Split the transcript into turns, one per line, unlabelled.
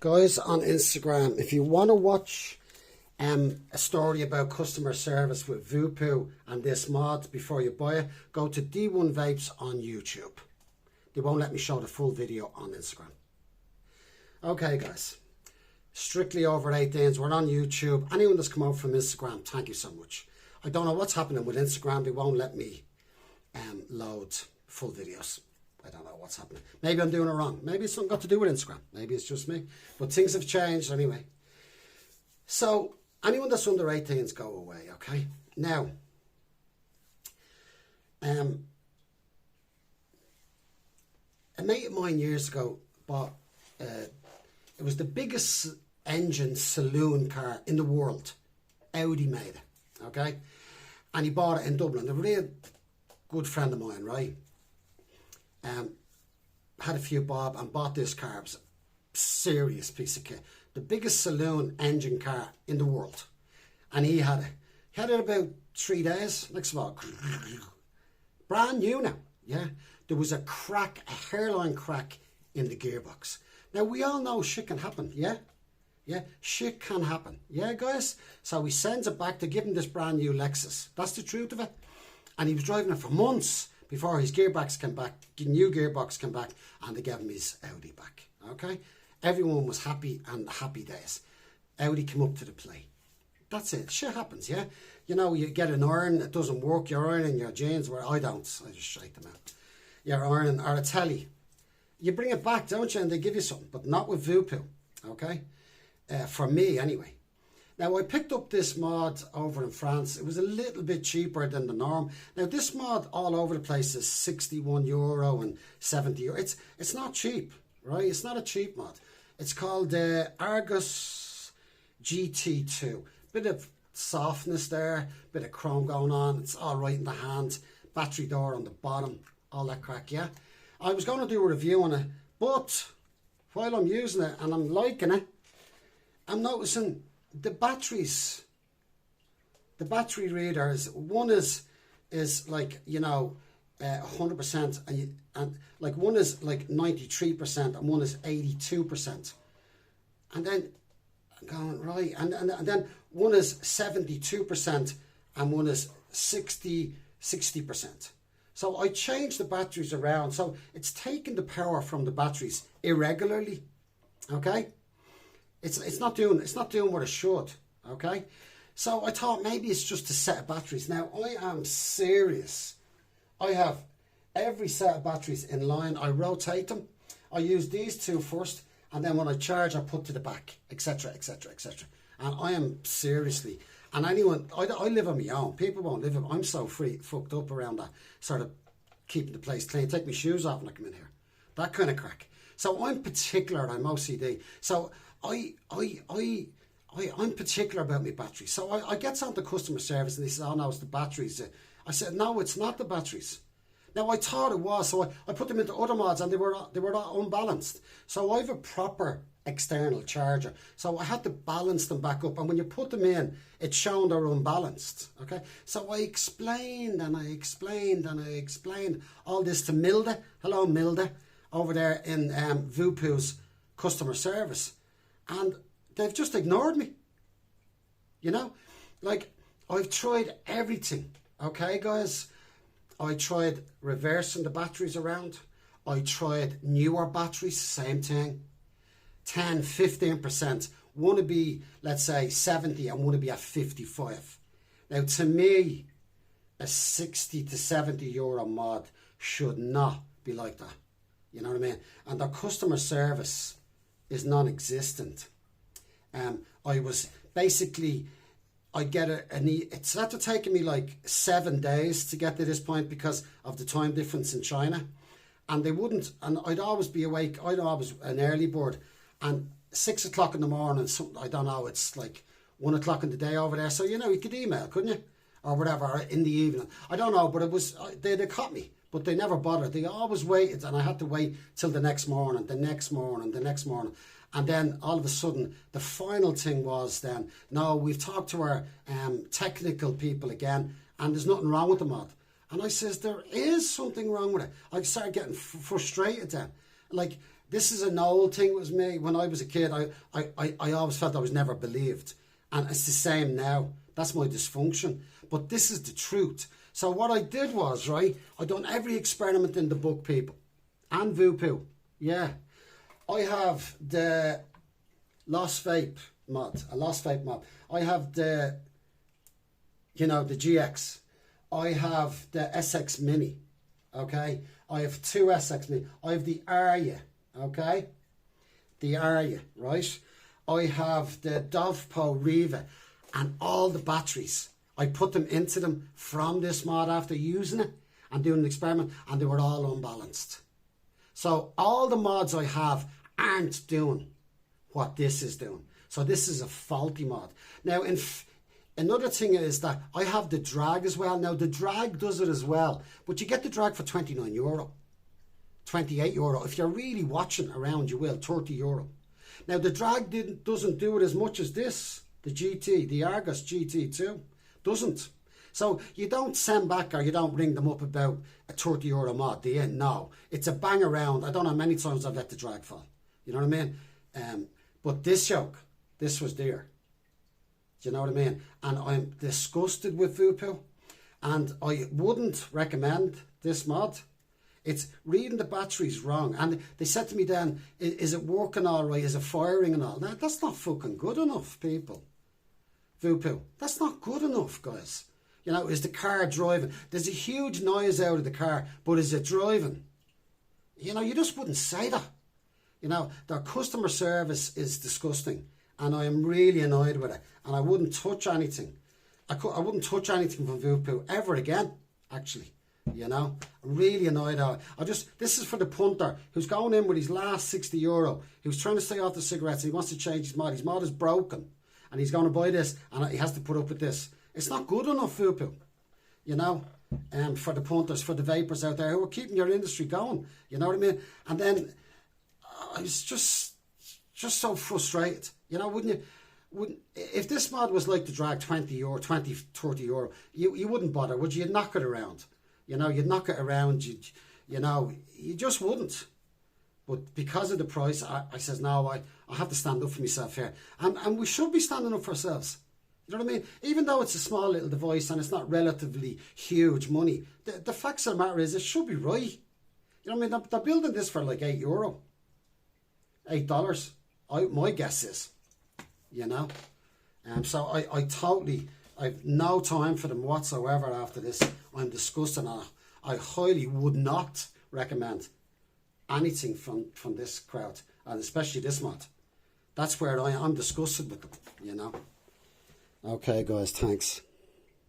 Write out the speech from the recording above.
Guys on Instagram, if you want to watch a story about customer service with Voopoo and this mod before you buy it, go to D1 Vapes on YouTube. They won't let me show the full video on Instagram. Okay guys, strictly over 18s, we're on YouTube. Anyone that's come out from Instagram, thank you so much. I don't know what's happening with Instagram. They won't let me load full videos. I don't know what's happening. Maybe I'm doing it wrong. Maybe it's something got to do with Instagram. Maybe it's just me. But things have changed anyway. So anyone that's under 18s, go away, okay? Now, a mate of mine years ago bought, it was the biggest engine saloon car in the world. Audi made it, okay? And he bought it in Dublin. A real good friend of mine, right? Had a few bob and bought this car. It was a serious piece of kit. The biggest saloon engine car in the world. And he had it. He had it about 3 days. Next of all, brand new now. Yeah. There was a crack, a hairline crack in the gearbox. Now we all know shit can happen. Yeah. Yeah. Shit can happen. Yeah, guys. So he sends it back to give him this brand new Lexus. That's the truth of it. And he was driving it for months before his gearbox came back, new gearbox came back, and they gave him his Audi back, okay? Everyone was happy and happy days. Audi came up to the plate. That's it. Shit happens, yeah? You know, you get an iron, it doesn't work, you're ironing your jeans, where I don't, I just shake them out. You're ironing, or a telly. You bring it back, don't you, and they give you something, but not with Voopoo, okay? For me, anyway. Now, I picked up this mod over in France. It was a little bit cheaper than the norm. Now, this mod all over the place is €61 and €70. It's not cheap, right? It's not a cheap mod. It's called Argus GT2. Bit of softness there, bit of chrome going on. It's all right in the hand. Battery door on the bottom, all that crack, yeah? I was going to do a review on it, but while I'm using it and I'm liking it, I'm noticing the batteries, the battery readers, one is like, you know, 100%, and like one is like 93% and one is 82%. And then I'm going, right, and then one is 72% and one is 60%. So I changed the batteries around. So it's taking the power from the batteries irregularly, okay? It's not doing what it should, okay? So I thought maybe it's just a set of batteries. Now I am serious. I have every set of batteries in line. I rotate them. I use these two first, and then when I charge, I put to the back, etc., etc., etc. And I am seriously. And anyone, I live on my own. People won't live on. I'm so fucked up around that sort of keeping the place clean. Take my shoes off when I come in here. That kind of crack. So I'm particular. I'm OCD. So I'm particular about my batteries. So I get on to customer service and they say, oh no, it's the batteries. I said, no, it's not the batteries. Now I thought it was, so I put them into other mods and they were all unbalanced. So I have a proper external charger. So I had to balance them back up, and when you put them in, it's shown they're unbalanced. Okay. So I explained and I explained and I explained all this to Milda. Hello Milda, over there in Voopoo's customer service. And they've just ignored me. You know, like I've tried everything. Okay, guys. I tried reversing the batteries around. I tried newer batteries, same thing. 10, 15%. One to be, let's say, 70 and one to be at 55. Now, to me, a 60 to 70 euro mod should not be like that. You know what I mean? And the customer service is non-existent. I was basically, I get it's after taking me like 7 days to get to this point because of the time difference in China. And they wouldn't, and I'd always be awake. I'd always an early bird, and 6 o'clock in the morning, I don't know, it's like 1 o'clock in the day over there. So, you know, you could email, couldn't you? Or whatever, or in the evening. I don't know, but it was, they caught me. But they never bothered. They always waited, and I had to wait till the next morning, the next morning, the next morning. And then all of a sudden, the final thing was then, no, we've talked to our technical people again, and there's nothing wrong with the mod. And I says, there is something wrong with it. I started getting frustrated then. Like, This is an old thing with me. When I was a kid, I always felt I was never believed. And it's the same now. That's my dysfunction. But this is the truth. So what I did was, right, I done every experiment in the book, people. And Voopoo. Yeah. I have the Lost Vape mod. A Lost Vape mod. I have the, you know, the GX. I have the SX Mini. Okay. I have 2 SX Mini. I have the Arya. Okay. The Arya, right? I have the Voopoo Riva and all the batteries. I put them into them from this mod after using it and doing an experiment, and they were all unbalanced. So all the mods I have aren't doing what this is doing. So this is a faulty mod. Now, another thing is that I have the drag as well. Now, the drag does it as well, but you get the drag for €29, €28. If you're really watching around, you will, €30. Now, the drag doesn't do it as much as this, the GT, the Argus GT2, doesn't. So you don't send back or you don't ring them up about a €30 mod, do you? No. It's a bang around. I don't know how many times I've let the drag fall. You know what I mean? But this yoke, this was there. Do you know what I mean? And I'm disgusted with Voopoo. And I wouldn't recommend this mod. It's reading the batteries wrong. And they said to me then, is it working all right? Is it firing and all? Now, that's not fucking good enough, people. Voopoo. That's not good enough, guys. You know, is the car driving? There's a huge noise out of the car, but is it driving? You know, you just wouldn't say that. You know, their customer service is disgusting. And I am really annoyed with it. And I wouldn't touch anything. I wouldn't touch anything from Voopoo ever again, actually. You know, I'm really annoyed at it. This is for the punter who's going in with his last €60, who's trying to stay off the cigarettes. He wants to change his mod. His mod is broken. And he's going to buy this, and he has to put up with this. It's not good enough, Voopoo. You know, for the punters, for the vapors out there who are keeping your industry going. You know what I mean? And then I was just so frustrated. You know, wouldn't you? If this mod was like the drag €20, 20, €30, you wouldn't bother, would you? You'd knock it around. You know, you'd knock it around. You know, you just wouldn't. But because of the price, I says, no, I have to stand up for myself here. And we should be standing up for ourselves. You know what I mean? Even though it's a small little device and it's not relatively huge money, the facts of the matter is it should be right. You know what I mean? They're building this for like €8. $8. My guess is. You know? So I've no time for them whatsoever after this. I'm disgusted. I highly would not recommend anything from this crowd, and especially this mod. That's where I'm disgusted with them, you know. Okay, guys, thanks.